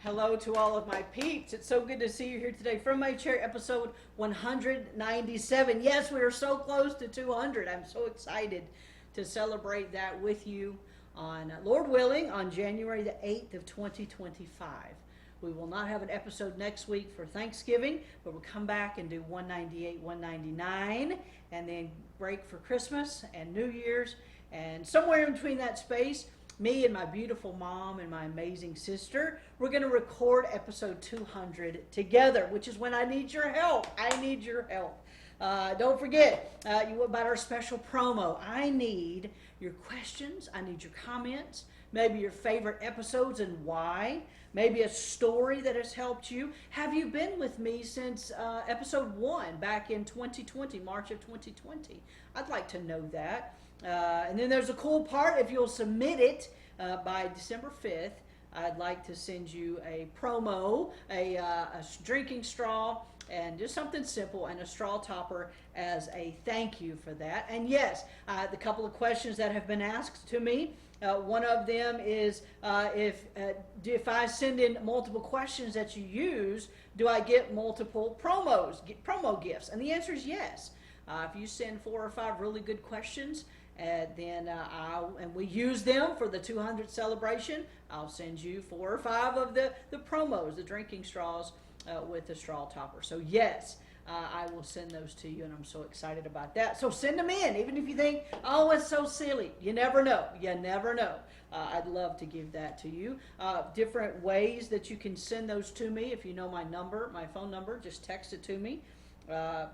Hello to all of my peeps. It's so good to see you here today from my chair, episode 197. Yes, we are so close to 200. I'm so excited to celebrate that with you on, Lord willing, on January the 8th of 2025. We will not have an episode next week for Thanksgiving, but we'll come back and do 198, 199, and then break for Christmas and New Year's. And somewhere in between that space, me and my beautiful mom and my amazing sister, we're going to record episode 200 together, which is when I need your help. I need your help. Don't forget about our special promo. I need your questions. I need your comments. Maybe your favorite episodes and why. Maybe a story that has helped you. Have you been with me since episode 1 back in 2020, March of 2020? I'd like to know that. And then there's a cool part. If you'll submit it by December 5th, I'd like to send you a promo, a drinking straw, and just something simple, and a straw topper as a thank you for that. And yes, the couple of questions that have been asked to me, one of them is if I send in multiple questions that you use, do I get multiple promo gifts? And the answer is yes. If you send 4 or 5 really good questions, then and we use them for the 200 celebration, I'll send you 4 or 5 of the promos, the drinking straws with the straw topper. So yes, I will send those to you, and I'm so excited about that. So send them in, even if you think, oh, it's so silly. You never know. You never know. I'd love to give that to you. Different ways that you can send those to me. If you know my number, my phone number, just text it to me.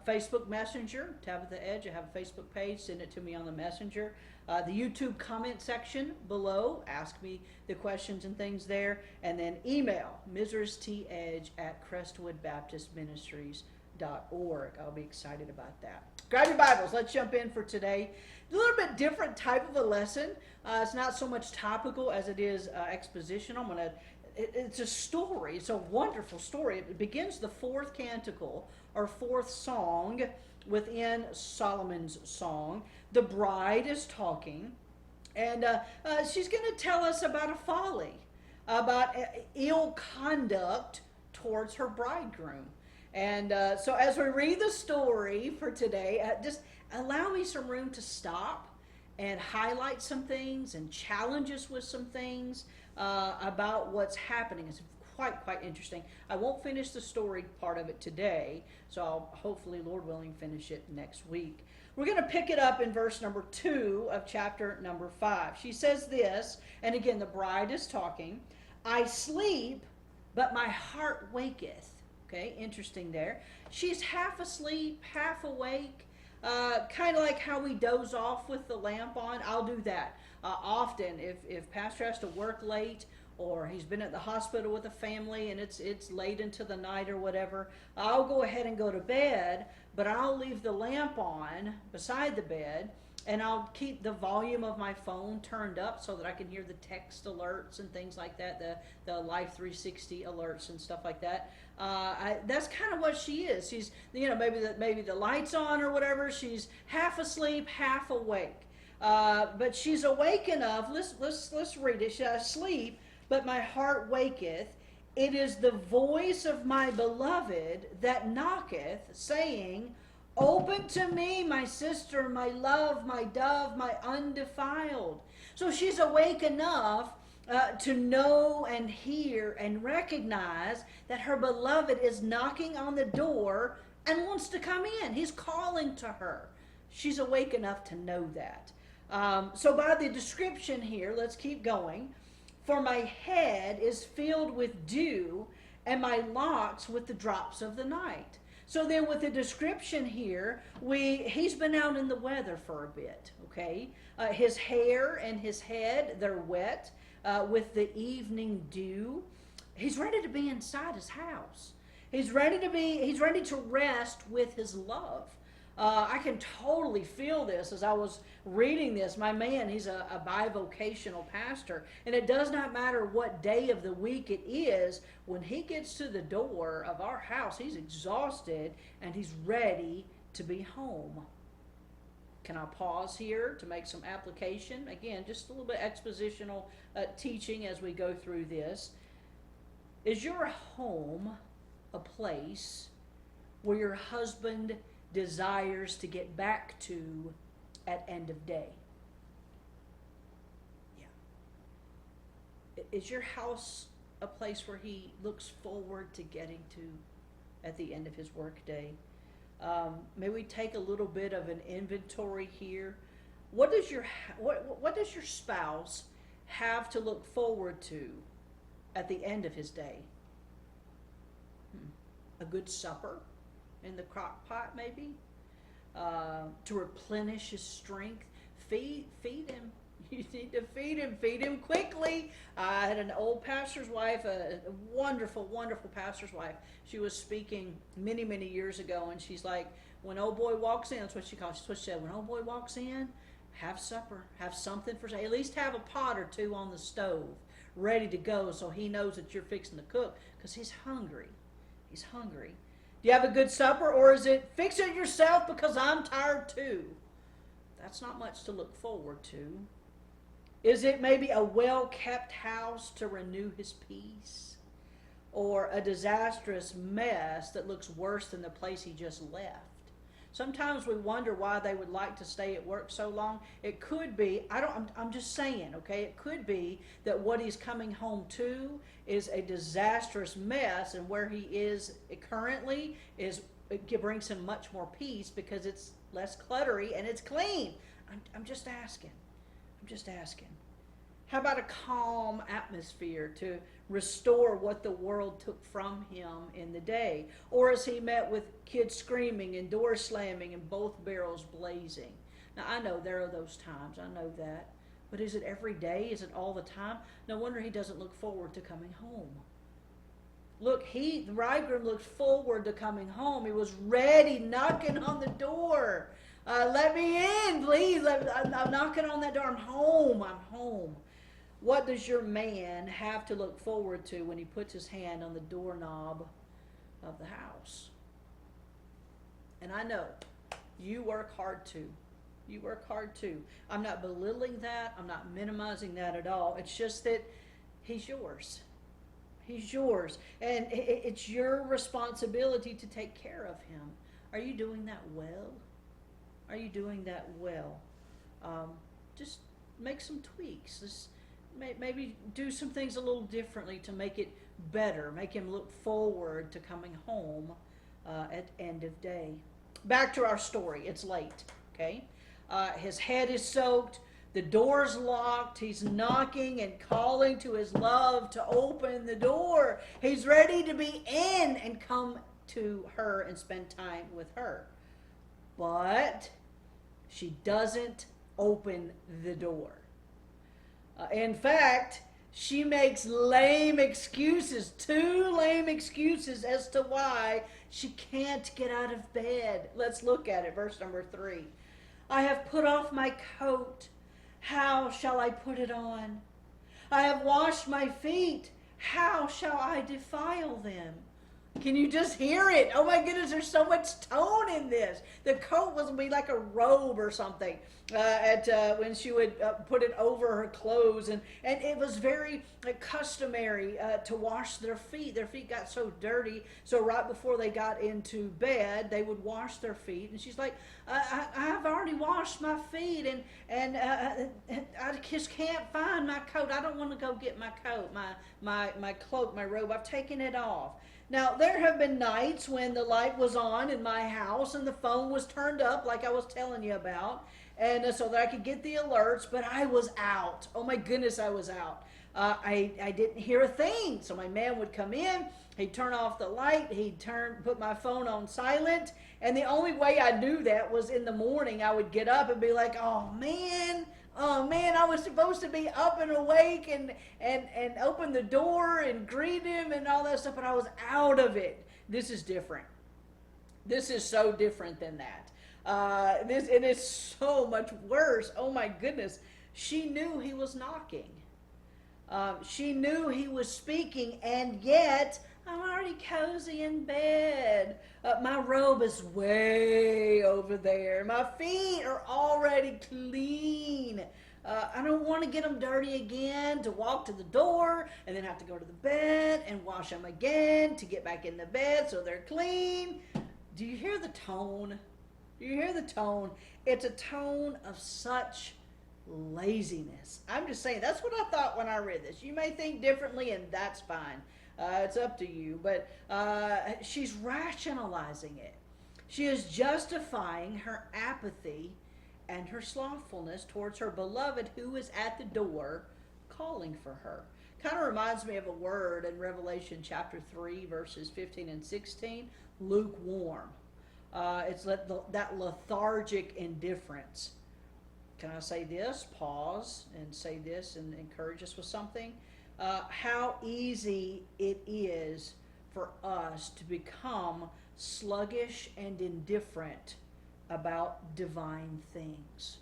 Facebook Messenger, Tabitha Edge. I have a Facebook page. Send it to me on the Messenger. The YouTube comment section below. Ask me the questions and things there. And then email, msrsedge@crestwoodbaptistministries.org. I'll be excited about that. Grab your Bibles. Let's jump in for today. A little bit different type of a lesson. It's not so much topical as it is expositional. It's a story. It's a wonderful story. It begins the 4th canticle, or 4th song within Solomon's song. The bride is talking, and she's going to tell us about a folly, about ill conduct towards her bridegroom. And so as we read the story for today, just allow me some room to stop and highlight some things and challenge us with some things about what's happening. It's quite interesting. I won't finish the story part of it today, so I'll hopefully, Lord willing, finish it next week. We're going to pick it up in verse number 2 of chapter number 5. She says this, and again, the bride is talking. I sleep, but my heart waketh. Okay, interesting there. She's half asleep, half awake. Kind of like how we doze off with the lamp on. I'll do that often if Pastor has to work late, or he's been at the hospital with a family and it's late into the night or whatever. I'll go ahead and go to bed, but I'll leave the lamp on beside the bed, and I'll keep the volume of my phone turned up so that I can hear the text alerts and things like that, the Life 360 alerts and stuff like that. That's kind of what she is. She's, maybe the light's on or whatever. She's half asleep, half awake. But she's awake enough. Let's read it. She's asleep, but my heart waketh. It is the voice of my beloved that knocketh, saying, open to me, my sister, my love, my dove, my undefiled. So she's awake enough to know and hear and recognize that her beloved is knocking on the door and wants to come in. He's calling to her. She's awake enough to know that. So by the description here, let's keep going. For my head is filled with dew, and my locks with the drops of the night. So then with the description here, he's been out in the weather for a bit, okay? His hair and his head, they're wet with the evening dew. He's ready to be inside his house. He's ready to rest with his love. I can totally feel this as I was reading this. My man, he's a bivocational pastor, and it does not matter what day of the week it is. When he gets to the door of our house, he's exhausted and he's ready to be home. Can I pause here to make some application? Again, just a little bit expositional teaching as we go through this. Is your home a place where your husband desires to get back to at end of day? Yeah. Is your house a place where he looks forward to getting to at the end of his workday? May we take a little bit of an inventory here. What does what does your spouse have to look forward to at the end of his day? A good supper in the crock pot, maybe, to replenish his strength. Feed him. You need to feed him quickly. I had an old pastor's wife, a wonderful, wonderful pastor's wife. She was speaking many, many years ago, and she's like, when old boy walks in, that's what she calls, that's what she said, when old boy walks in, have supper, have something for, at least have a pot or two on the stove, ready to go, so he knows that you're fixing to cook, because he's hungry. He's hungry. Do you have a good supper, or is it fix it yourself because I'm tired too? That's not much to look forward to. Is it maybe a well-kept house to renew his peace? Or a disastrous mess that looks worse than the place he just left? Sometimes we wonder why they would like to stay at work so long. It could be, I'm just saying, okay, it could be that what he's coming home to is a disastrous mess, and where he is currently it brings him much more peace because it's less cluttery and it's clean. I'm just asking. I'm just asking. How about a calm atmosphere to restore what the world took from him in the day? Or is he met with kids screaming and doors slamming and both barrels blazing? Now, I know there are those times. I know that. But is it every day? Is it all the time? No wonder he doesn't look forward to coming home. Look, the bridegroom looked forward to coming home. He was ready, knocking on the door. Let me in, please. I'm knocking on that door. I'm home. I'm home. What does your man have to look forward to when he puts his hand on the doorknob of the house? And I know you work hard too. You work hard too. I'm not belittling that. I'm not minimizing that at all. It's just that he's yours. He's yours. And it's your responsibility to take care of him. Are you doing that well? Are you doing that well? Just make some tweaks. Just maybe do some things a little differently to make it better. Make him look forward to coming home at end of day. Back to our story. It's late, okay? His head is soaked. The door's locked. He's knocking and calling to his love to open the door. He's ready to be in and come to her and spend time with her. But she doesn't open the door. In fact, she makes lame excuses, 2 lame excuses as to why she can't get out of bed. Let's look at it, verse number 3. I have put off my coat. How shall I put it on? I have washed my feet. How shall I defile them? Can you just hear it? Oh my goodness, there's so much tone in this. The coat was be like a robe or something when she would put it over her clothes. And it was very customary to wash their feet. Their feet got so dirty. So right before they got into bed, they would wash their feet. And she's like, I've already washed my feet. And I just can't find my coat. I don't want to go get my coat, my cloak, my robe. I've taken it off. Now, there have been nights when the light was on in my house and the phone was turned up like I was telling you about, and so that I could get the alerts, but I was out. Oh my goodness, I was out. I didn't hear a thing. So my man would come in, he'd turn off the light, he'd put my phone on silent, and the only way I knew that was in the morning. I would get up and be like, oh man, I was supposed to be up and awake and open the door and greet him and all that stuff, but I was out of it. This is different. This is so different than that. It is so much worse. Oh my goodness. She knew he was knocking. She knew he was speaking, and yet I'm already cozy in bed. My robe is way over there. My feet are already clean. I don't want to get them dirty again, to walk to the door and then have to go to the bed and wash them again to get back in the bed so they're clean. Do you hear the tone? Do you hear the tone? It's a tone of such laziness. I'm just saying, that's what I thought when I read this. You may think differently, and that's fine. It's up to you. But she's rationalizing it. She is justifying her apathy and her slothfulness towards her beloved who is at the door calling for her. Kind of reminds me of a word in Revelation chapter 3, verses 15 and 16, lukewarm. It's that lethargic indifference. Can I say this? Pause and say this and encourage us with something. How easy it is for us to become sluggish and indifferent about divine things.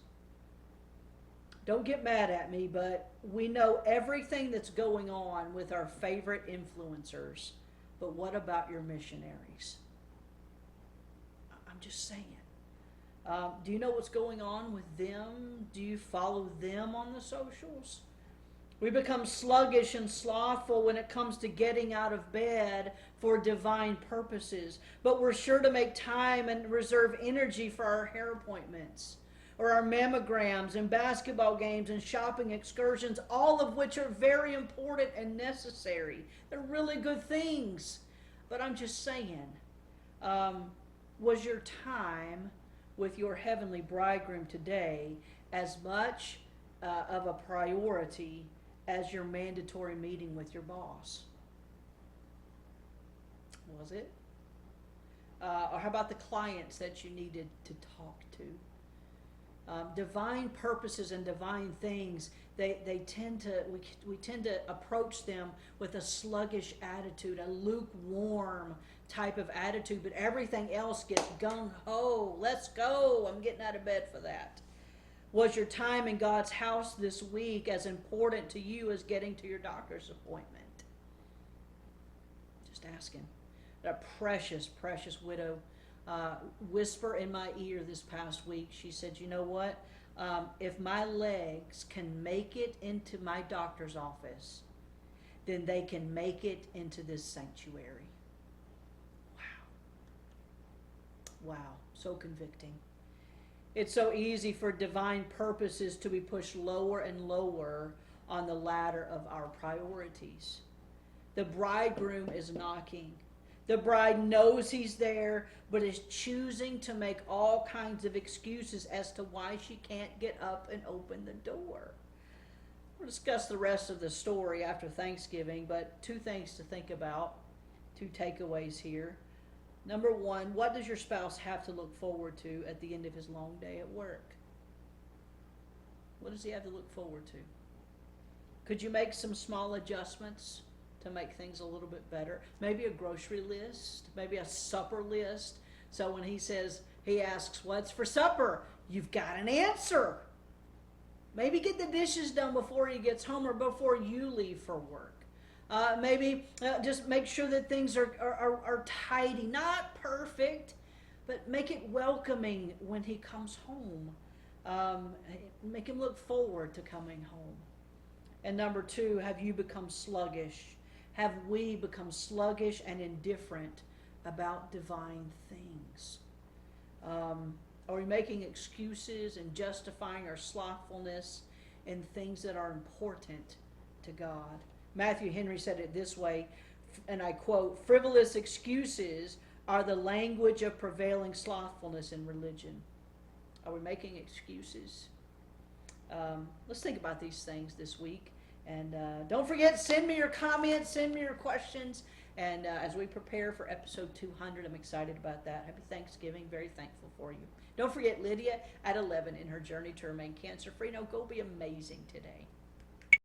Don't get mad at me, but we know everything that's going on with our favorite influencers. But what about your missionaries? I'm just saying. Do you know what's going on with them? Do you follow them on the socials? We become sluggish and slothful when it comes to getting out of bed for divine purposes. But we're sure to make time and reserve energy for our hair appointments or our mammograms and basketball games and shopping excursions, all of which are very important and necessary. They're really good things. But I'm just saying, was your time with your heavenly bridegroom today as much of a priority as your mandatory meeting with your boss? Was it? Or how about the clients that you needed to talk to? Divine purposes and divine things, we tend to approach them with a sluggish attitude, a lukewarm type of attitude, but everything else gets gung-ho. Let's go. I'm getting out of bed for that. Was your time in God's house this week as important to you as getting to your doctor's appointment? Just asking. A precious, precious widow whisper in my ear this past week. She said, you know what? If my legs can make it into my doctor's office, then they can make it into this sanctuary. Wow, so convicting. It's so easy for divine purposes to be pushed lower and lower on the ladder of our priorities. The bridegroom is knocking. The bride knows he's there, but is choosing to make all kinds of excuses as to why she can't get up and open the door. We'll discuss the rest of the story after Thanksgiving, but two things to think about, two takeaways here. Number one, what does your spouse have to look forward to at the end of his long day at work? What does he have to look forward to? Could you make some small adjustments to make things a little bit better? Maybe a grocery list, maybe a supper list. So when he asks, what's for supper? You've got an answer. Maybe get the dishes done before he gets home or before you leave for work. Maybe just make sure that things are tidy, not perfect, but make it welcoming when he comes home. Make him look forward to coming home. And number two, have you become sluggish? Have we become sluggish and indifferent about divine things? Are we making excuses and justifying our slothfulness in things that are important to God? Matthew Henry said it this way, and I quote, frivolous excuses are the language of prevailing slothfulness in religion. Are we making excuses? Let's think about these things this week. And don't forget, send me your comments, send me your questions. And as we prepare for episode 200, I'm excited about that. Happy Thanksgiving. Very thankful for you. Don't forget Lydia at 11 in her journey to remain cancer-free. Now go be amazing today.